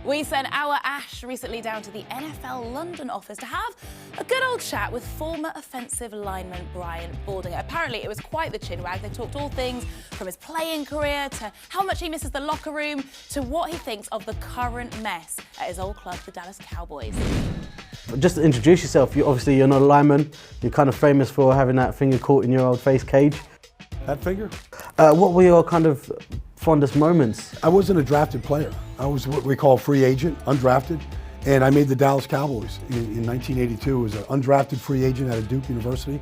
We sent our Ash recently down to the NFL London office to have a good old chat with former offensive lineman Brian Baldinger. Apparently it was quite the chinwag. They talked all things from his playing career to how much he misses the locker room to what he thinks of the current mess at his old club, the Dallas Cowboys. Just to introduce yourself, obviously you're not a lineman. You're kind of famous for having that finger caught in your old face cage. That finger? What were your kind of fondest moments? I wasn't a drafted player. I was what we call a free agent, undrafted, and I made the Dallas Cowboys in 1982 as an undrafted free agent at Duke University.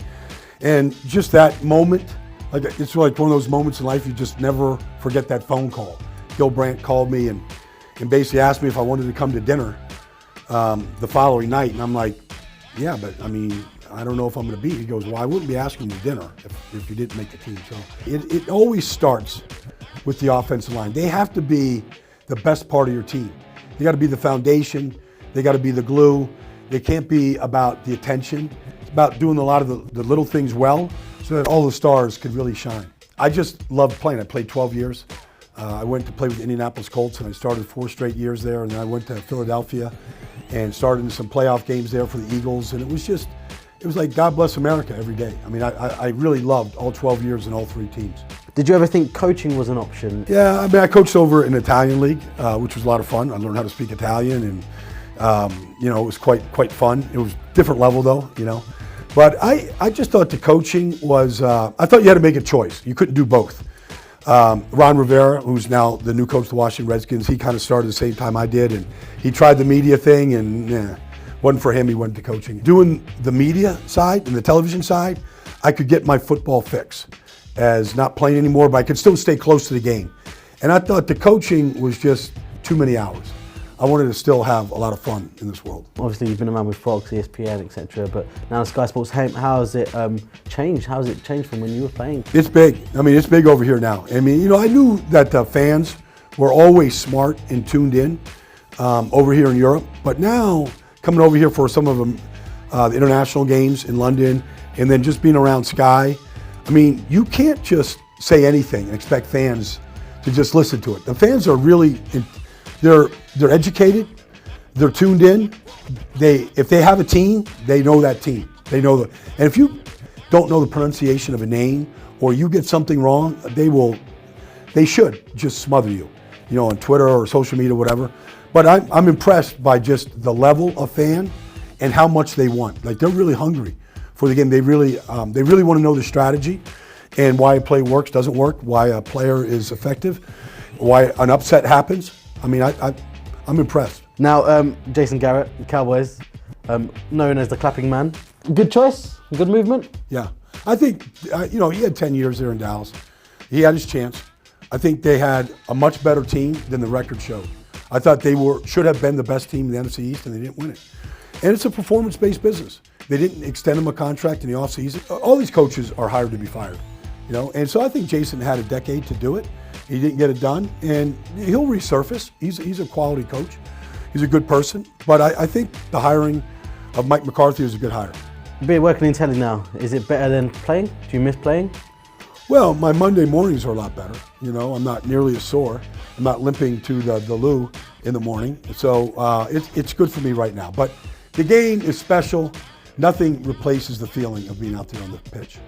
And just that moment, it's like one of those moments in life you just never forget. That phone call. Gil Brandt called me and basically asked me if I wanted to come to dinner the following night, and I'm like, yeah, but I mean, I don't know if I'm going to be. He goes, well, I wouldn't be asking you to dinner if you didn't make the team. So it always starts with the offensive line. They have to be the best part of your team. They got to be the foundation. They got to be the glue. They can't be about the attention. It's about doing a lot of the little things well so that all the stars could really shine. I just loved playing. I played 12 years. I went to play with the Indianapolis Colts, and I started 4 straight years there. And then I went to Philadelphia and started in some playoff games there for the Eagles. And it was like God bless America every day. I mean, I really loved all 12 years in all 3 teams. Did you ever think coaching was an option? Yeah, I mean, I coached over in Italian league, which was a lot of fun. I learned how to speak Italian, and you know, it was quite fun. It was a different level though, you know. But I just thought the coaching was, I thought you had to make a choice. You couldn't do both. Ron Rivera, who's now the new coach of the Washington Redskins, he kind of started the same time I did, and he tried the media thing, and wasn't for him. He went to coaching. Doing the media side and the television side, I could get my football fix as not playing anymore, but I could still stay close to the game. And I thought the coaching was just too many hours. I wanted to still have a lot of fun in this world. Obviously you've been around with Fox, ESPN, etc. But now Sky Sports, how has it changed? How has it changed from when you were playing? It's big. I mean, it's big over here now. I mean, you know, I knew that fans were always smart and tuned in over here in Europe, but now coming over here for some of them, the international games in London, and then just being around Sky, I mean, you can't just say anything and expect fans to just listen to it. The fans are really, they're educated, they're tuned in. If they have a team, they know that team. They know and if you don't know the pronunciation of a name or you get something wrong, they should just smother you, you know, on Twitter or social media, whatever. But I'm impressed by just the level of fan and how much they want. Like, they're really hungry for the game. They really want to know the strategy and why a play works, doesn't work, why a player is effective, why an upset happens. I mean, I'm impressed. Now, Jason Garrett, Cowboys, known as the clapping man. Good choice, good movement. Yeah, I think, you know, he had 10 years there in Dallas. He had his chance. I think they had a much better team than the record showed. I thought they should have been the best team in the NFC East, and they didn't win it. And it's a performance-based business. They didn't extend him a contract in the offseason. All these coaches are hired to be fired, you know. And so I think Jason had a decade to do it. He didn't get it done, and he'll resurface. He's a quality coach. He's a good person. But I think the hiring of Mike McCarthy is a good hire. Being working in telly now, is it better than playing? Do you miss playing? Well, my Monday mornings are a lot better. You know, I'm not nearly as sore. I'm not limping to the loo in the morning. So it's good for me right now. But the game is special. Nothing replaces the feeling of being out there on the pitch.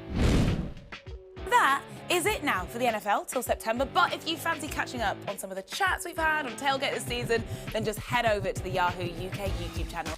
That is it now for the NFL till September. But if you fancy catching up on some of the chats we've had on Tailgate this season, then just head over to the Yahoo UK YouTube channel.